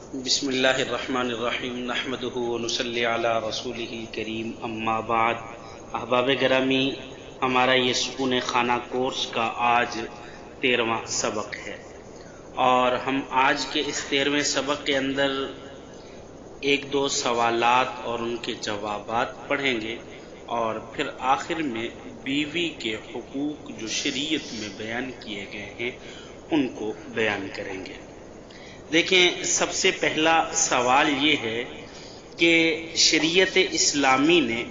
بسم اللہ الرحمن الرحیم نحمدہ ونصلی علی رسولہ کریم اما بعد۔ احباب گرامی، ہمارا یہ سکون خانہ کورس کا آج 13واں سبق ہے، اور ہم آج کے اس 13ویں سبق کے اندر ایک دو سوالات اور ان کے جوابات پڑھیں گے، اور پھر آخر میں بیوی کے حقوق جو شریعت میں بیان کیے گئے ہیں ان کو بیان کریں گے۔ دیکھیں، سب سے پہلا سوال یہ ہے کہ شریعت اسلامی نے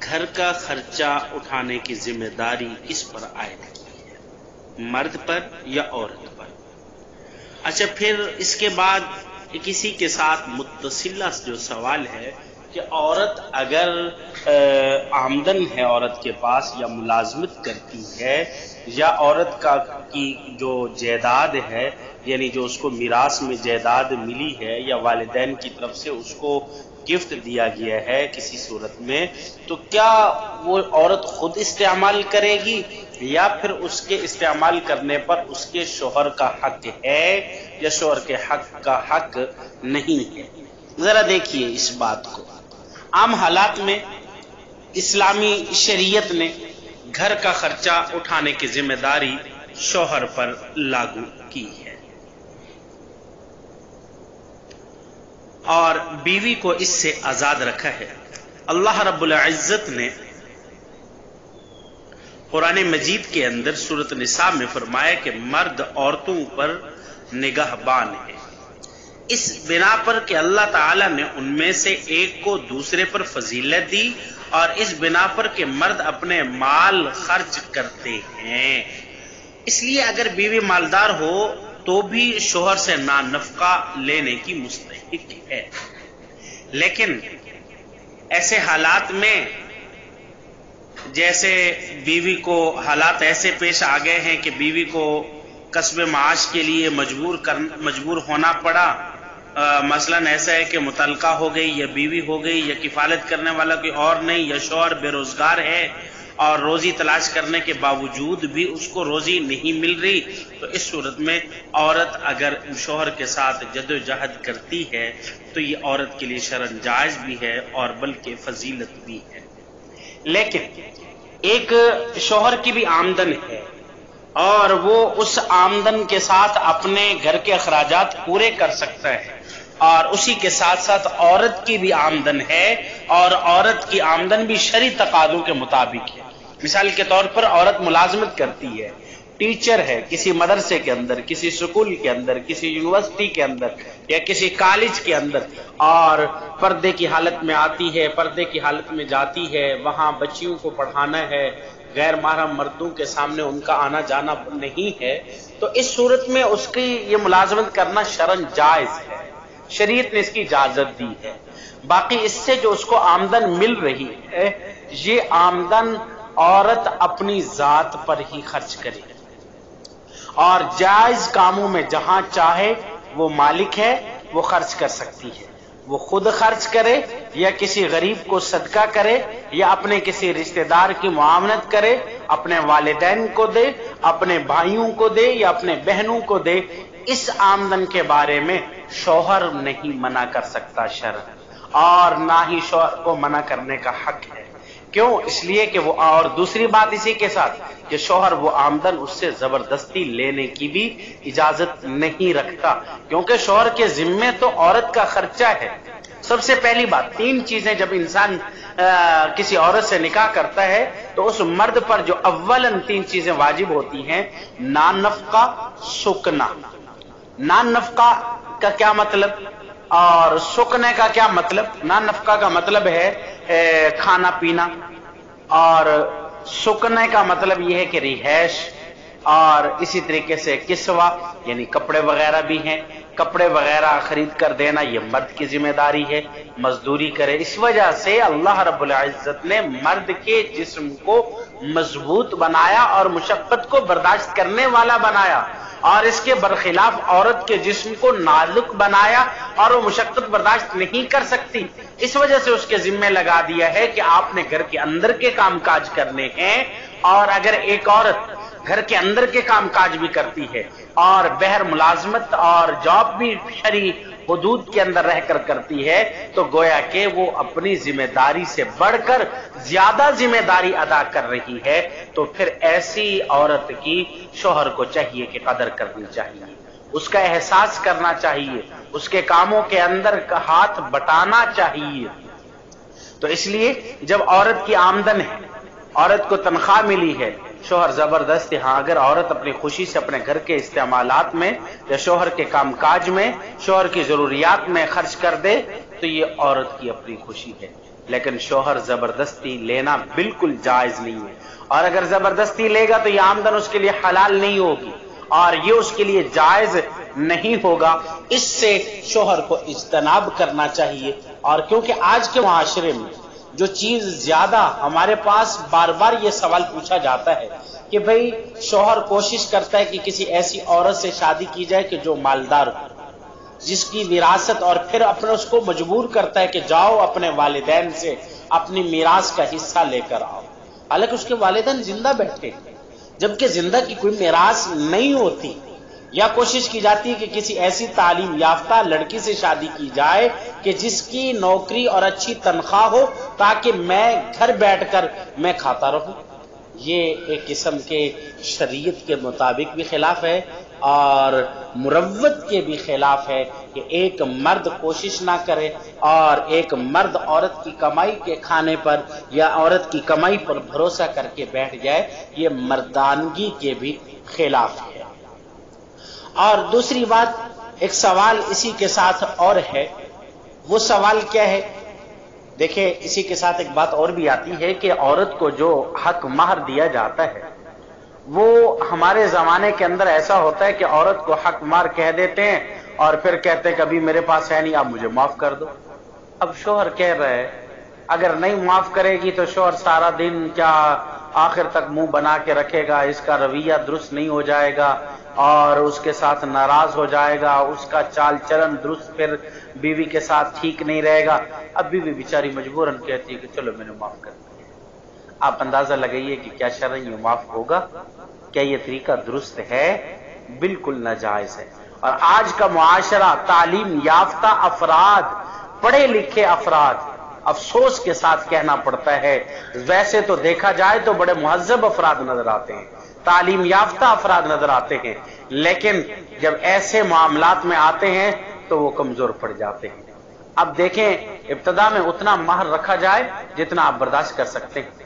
گھر کا خرچہ اٹھانے کی ذمہ داری کس پر عائد کی ہے، مرد پر یا عورت پر؟ اچھا، پھر اس کے بعد کسی کے ساتھ متصلہ جو سوال ہے کہ عورت اگر آمدن ہے عورت کے پاس یا ملازمت کرتی ہے، یا عورت کی جو جائیداد ہے، یعنی جو اس کو میراث میں جائیداد ملی ہے یا والدین کی طرف سے اس کو گفٹ دیا گیا ہے کسی صورت میں، تو کیا وہ عورت خود استعمال کرے گی یا پھر اس کے استعمال کرنے پر اس کے شوہر کا حق ہے یا شوہر کے حق کا حق نہیں ہے؟ ذرا دیکھیے اس بات کو۔ عام حالات میں اسلامی شریعت نے گھر کا خرچہ اٹھانے کی ذمہ داری شوہر پر لاگو کی ہے، اور بیوی کو اس سے آزاد رکھا ہے۔ اللہ رب العزت نے قرآن مجید کے اندر سورۃ النساء میں فرمایا کہ مرد عورتوں پر نگہبان ہے، اس بنا پر کہ اللہ تعالیٰ نے ان میں سے ایک کو دوسرے پر فضیلت دی، اور اس بنا پر کہ مرد اپنے مال خرچ کرتے ہیں۔ اس لیے اگر بیوی مالدار ہو تو بھی شوہر سے نانفقہ لینے کی مستحق ہے، لیکن ایسے حالات میں جیسے بیوی کو حالات ایسے پیش آ گئے ہیں کہ بیوی کو کسب معاش کے لیے مجبور ہونا پڑا، مثلا ایسا ہے کہ مطلقہ ہو گئی یا بیوی ہو گئی یا کفالت کرنے والا کوئی اور نہیں، یا شوہر بے روزگار ہے اور روزی تلاش کرنے کے باوجود بھی اس کو روزی نہیں مل رہی، تو اس صورت میں عورت اگر شوہر کے ساتھ جدوجہد کرتی ہے تو یہ عورت کے لیے شرعاً جائز بھی ہے اور بلکہ فضیلت بھی ہے۔ لیکن ایک شوہر کی بھی آمدن ہے اور وہ اس آمدن کے ساتھ اپنے گھر کے اخراجات پورے کر سکتا ہے، اور اسی کے ساتھ ساتھ عورت کی بھی آمدن ہے، اور عورت کی آمدن بھی شرعی تقاضوں کے مطابق ہے۔ مثال کے طور پر عورت ملازمت کرتی ہے، ٹیچر ہے کسی مدرسے کے اندر، کسی سکول کے اندر، کسی یونیورسٹی کے اندر یا کسی کالج کے اندر، اور پردے کی حالت میں آتی ہے، پردے کی حالت میں جاتی ہے، وہاں بچیوں کو پڑھانا ہے، غیر محرم مردوں کے سامنے ان کا آنا جانا نہیں ہے، تو اس صورت میں اس کی یہ ملازمت کرنا شرعاً جائز ہے، شریعت نے اس کی اجازت دی ہے۔ باقی اس سے جو اس کو آمدن مل رہی ہے، یہ آمدن عورت اپنی ذات پر ہی خرچ کرے، اور جائز کاموں میں جہاں چاہے وہ مالک ہے وہ خرچ کر سکتی ہے، وہ خود خرچ کرے یا کسی غریب کو صدقہ کرے یا اپنے کسی رشتہ دار کی معاونت کرے، اپنے والدین کو دے، اپنے بھائیوں کو دے یا اپنے بہنوں کو دے، اس آمدن کے بارے میں شوہر نہیں منع کر سکتا شرعاً، اور نہ ہی شوہر کو منع کرنے کا حق ہے۔ کیوں؟ اس لیے کہ وہ، اور دوسری بات اسی کے ساتھ کہ شوہر وہ آمدن اس سے زبردستی لینے کی بھی اجازت نہیں رکھتا، کیونکہ شوہر کے ذمے تو عورت کا خرچہ ہے۔ سب سے پہلی بات، 3 چیزیں جب انسان کسی عورت سے نکاح کرتا ہے تو اس مرد پر جو اولاً 3 چیزیں واجب ہوتی ہیں: نان نفقہ، سکنا۔ نان نفقہ کا کیا مطلب اور سکنے کا کیا مطلب؟ نان نفقہ کا مطلب ہے کھانا پینا، اور سکنے کا مطلب یہ ہے کہ رہائش، اور اسی طریقے سے کسوہ یعنی کپڑے وغیرہ بھی ہیں، کپڑے وغیرہ خرید کر دینا یہ مرد کی ذمہ داری ہے، مزدوری کرے۔ اس وجہ سے اللہ رب العزت نے مرد کے جسم کو مضبوط بنایا اور مشقت کو برداشت کرنے والا بنایا، اور اس کے برخلاف عورت کے جسم کو نازک بنایا اور وہ مشقت برداشت نہیں کر سکتی۔ اس وجہ سے اس کے ذمہ لگا دیا ہے کہ آپ نے گھر کے اندر کے کام کاج کرنے ہیں، اور اگر ایک عورت گھر کے اندر کے کام کاج بھی کرتی ہے اور بہر ملازمت اور جاب بھی شرعی حدود کے اندر رہ کر کرتی ہے، تو گویا کہ وہ اپنی ذمہ داری سے بڑھ کر زیادہ ذمہ داری ادا کر رہی ہے، تو پھر ایسی عورت کی شوہر کو چاہیے کہ قدر کرنی چاہیے، اس کا احساس کرنا چاہیے، اس کے کاموں کے اندر ہاتھ بٹانا چاہیے۔ تو اس لیے جب عورت کی آمدن ہے، عورت کو تنخواہ ملی ہے، شوہر زبردست، ہاں اگر عورت اپنی خوشی سے اپنے گھر کے استعمالات میں یا شوہر کے کام کاج میں، شوہر کی ضروریات میں خرچ کر دے تو یہ عورت کی اپنی خوشی ہے، لیکن شوہر زبردستی لینا بالکل جائز نہیں ہے، اور اگر زبردستی لے گا تو یہ آمدن اس کے لیے حلال نہیں ہوگی اور یہ اس کے لیے جائز نہیں ہوگا۔ اس سے شوہر کو اجتناب کرنا چاہیے۔ اور کیونکہ آج کے معاشرے میں جو چیز زیادہ ہمارے پاس بار بار یہ سوال پوچھا جاتا ہے کہ بھئی شوہر کوشش کرتا ہے کہ کسی ایسی عورت سے شادی کی جائے کہ جو مالدار ہو، جس کی وراثت، اور پھر اپنے اس کو مجبور کرتا ہے کہ جاؤ اپنے والدین سے اپنی میراث کا حصہ لے کر آؤ، حالانکہ اس کے والدین زندہ بیٹھے، جبکہ زندہ کی کوئی میراث نہیں ہوتی۔ یا کوشش کی جاتی ہے کہ کسی ایسی تعلیم یافتہ لڑکی سے شادی کی جائے کہ جس کی نوکری اور اچھی تنخواہ ہو تاکہ میں گھر بیٹھ کر میں کھاتا رہوں۔ یہ ایک قسم کے شریعت کے مطابق بھی خلاف ہے اور مروت کے بھی خلاف ہے کہ ایک مرد کوشش نہ کرے اور ایک مرد عورت کی کمائی کے کھانے پر یا عورت کی کمائی پر بھروسہ کر کے بیٹھ جائے، یہ مردانگی کے بھی خلاف ہے۔ اور دوسری بات، ایک سوال اسی کے ساتھ اور ہے، وہ سوال کیا ہے؟ دیکھیں اسی کے ساتھ ایک بات اور بھی آتی ہے کہ عورت کو جو حق مہر دیا جاتا ہے وہ ہمارے زمانے کے اندر ایسا ہوتا ہے کہ عورت کو حق مہر کہہ دیتے ہیں اور پھر کہتے ہیں کہ ابھی میرے پاس ہے نہیں، آپ مجھے معاف کر دو۔ اب شوہر کہہ رہے ہیں اگر نہیں معاف کرے گی تو شوہر سارا دن کیا آخر تک منہ بنا کے رکھے گا، اس کا رویہ درست نہیں ہو جائے گا اور اس کے ساتھ ناراض ہو جائے گا، اس کا چال چلن درست پھر بیوی کے ساتھ ٹھیک نہیں رہے گا۔ اب بیوی بیچاری مجبوراً کہتی ہے کہ چلو میں نے معاف کر دیا۔ آپ اندازہ لگائیے کہ کیا شرعاً یہ معاف ہوگا؟ کیا یہ طریقہ درست ہے؟ بالکل ناجائز ہے۔ اور آج کا معاشرہ، تعلیم یافتہ افراد، پڑھے لکھے افراد، افسوس کے ساتھ کہنا پڑتا ہے، ویسے تو دیکھا جائے تو بڑے مہذب افراد نظر آتے ہیں، تعلیم یافتہ افراد نظر آتے ہیں، لیکن جب ایسے معاملات میں آتے ہیں تو وہ کمزور پڑ جاتے ہیں۔ اب دیکھیں ابتدا میں اتنا مہر رکھا جائے جتنا آپ برداشت کر سکتے ہیں،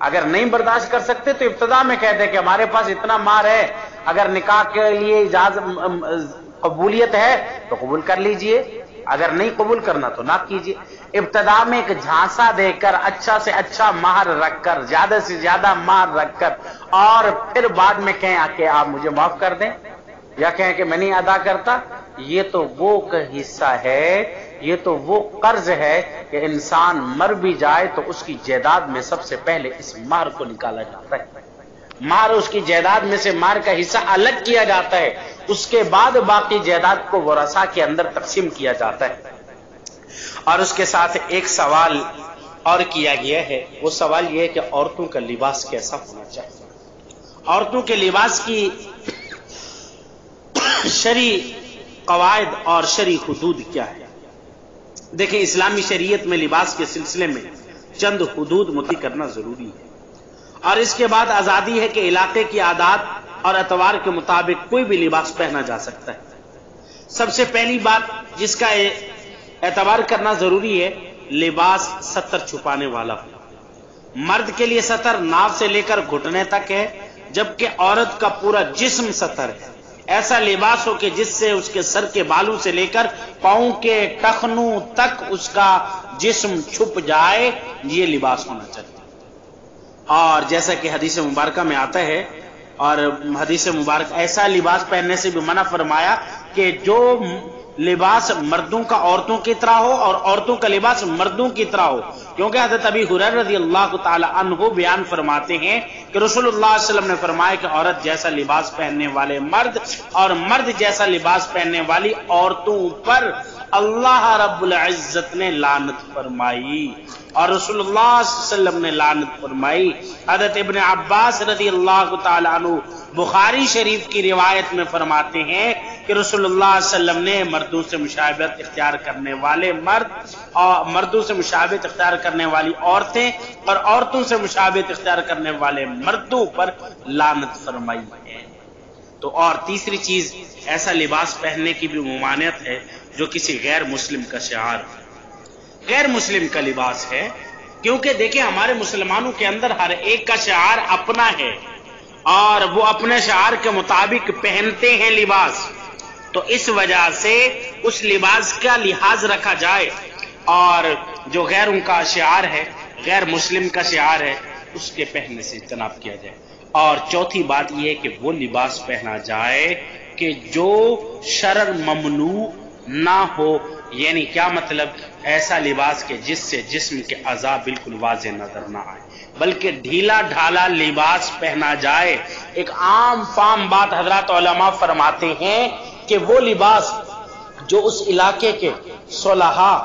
اگر نہیں برداشت کر سکتے تو ابتدا میں کہہ دیں کہ ہمارے پاس اتنا مہر ہے، اگر نکاح کے لیے اجازت قبولیت ہے تو قبول کر لیجئے، اگر نہیں قبول کرنا تو نہ کیجئے۔ ابتدا میں ایک جھانسا دے کر، اچھا سے اچھا مہر رکھ کر، زیادہ سے زیادہ مہر رکھ کر، اور پھر بعد میں کہیں کہ آپ مجھے معاف کر دیں یا کہیں کہ میں نہیں ادا کرتا، یہ تو وہ حصہ ہے، یہ تو وہ قرض ہے کہ انسان مر بھی جائے تو اس کی جائیداد میں سب سے پہلے اس مہر کو نکالا جاتا ہے، مہر اس کی جائیداد میں سے مہر کا حصہ الگ کیا جاتا ہے، اس کے بعد باقی جائیداد کو ورثاء کے اندر تقسیم کیا جاتا ہے۔ اور اس کے ساتھ ایک سوال اور کیا گیا ہے، وہ سوال یہ ہے کہ عورتوں کا لباس کیسا ہونا چاہیے، عورتوں کے لباس کی شرعی قواعد اور شرعی حدود کیا ہے۔ دیکھیں اسلامی شریعت میں لباس کے سلسلے میں چند حدود متعین کرنا ضروری ہے، اور اس کے بعد آزادی ہے کہ علاقے کی عادات اور اتوار کے مطابق کوئی بھی لباس پہنا جا سکتا ہے۔ سب سے پہلی بات جس کا اعتبار کرنا ضروری ہے، لباس ستر چھپانے والا ہو۔ مرد کے لیے ستر ناف سے لے کر گھٹنے تک ہے، جبکہ عورت کا پورا جسم ستر ہے۔ ایسا لباس ہو کہ جس سے اس کے سر کے بالوں سے لے کر پاؤں کے ٹخنوں تک اس کا جسم چھپ جائے، یہ لباس ہونا چاہیے۔ اور جیسا کہ حدیث مبارکہ میں آتا ہے، اور حدیث مبارک ایسا لباس پہننے سے بھی منع فرمایا کہ جو لباس مردوں کا عورتوں کی طرح ہو اور عورتوں کا لباس مردوں کی طرح ہو، کیونکہ حضرت ابی ہریرہ رضی اللہ تعالی عنہ بیان فرماتے ہیں کہ رسول اللہ صلی اللہ علیہ وسلم نے فرمایا کہ عورت جیسا لباس پہننے والے مرد اور مرد جیسا لباس پہننے والی عورتوں پر اللہ رب العزت نے لعنت فرمائی، اور رسول اللہ صلی اللہ علیہ وسلم نے لعنت فرمائی۔ حضرت ابن عباس رضی اللہ تعالی عنہ بخاری شریف کی روایت میں فرماتے ہیں کہ رسول اللہ صلی اللہ علیہ وسلم نے مردوں سے مشابہت اختیار کرنے والے مرد اور مردوں سے مشابہت اختیار کرنے والی عورتیں اور عورتوں سے مشابہت اختیار کرنے والے مردوں پر لعنت فرمائی ہے۔ تو اور تیسری چیز، ایسا لباس پہننے کی بھی ممانعت ہے جو کسی غیر مسلم کا شعار غیر مسلم کا لباس ہے، کیونکہ دیکھیں ہمارے مسلمانوں کے اندر ہر ایک کا شعار اپنا ہے اور وہ اپنے شعار کے مطابق پہنتے ہیں لباس، تو اس وجہ سے اس لباس کا لحاظ رکھا جائے اور جو غیروں کا شعار ہے، غیر مسلم کا شعار ہے، اس کے پہننے سے اجتناب کیا جائے۔ اور چوتھی بات یہ ہے کہ وہ لباس پہنا جائے کہ جو شرعاً ممنوع نہ ہو، یعنی کیا مطلب؟ ایسا لباس کہ جس سے جسم کے اعضاء بالکل واضح نظر نہ آئے، بلکہ ڈھیلا ڈھالا لباس پہنا جائے۔ ایک عام فام بات حضرات علماء فرماتے ہیں کہ وہ لباس جو اس علاقے کے صلحاء،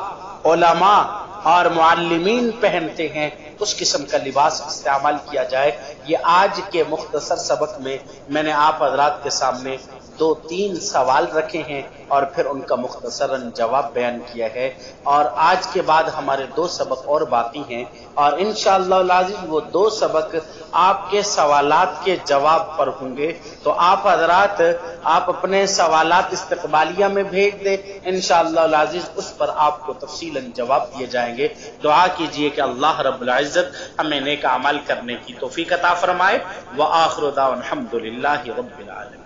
علماء اور معلمین پہنتے ہیں، اس قسم کا لباس استعمال کیا جائے۔ یہ آج کے مختصر سبق میں نے آپ حضرات کے سامنے 2-3 سوال رکھے ہیں اور پھر ان کا مختصراً جواب بیان کیا ہے، اور آج کے بعد ہمارے 2 سبق اور باقی ہیں، اور انشاءاللہ العزیز وہ 2 سبق آپ کے سوالات کے جواب پر ہوں گے۔ تو آپ حضرات اپنے سوالات استقبالیہ میں بھیج دیں، انشاءاللہ العزیز اس پر آپ کو تفصیلاً جواب دیے جائیں گے۔ دعا کیجئے کہ اللہ رب العزت ہمیں نیک اعمال کرنے کی توفیق عطا فرمائے۔ وآخر دعوانا الحمدللہ رب العالمین۔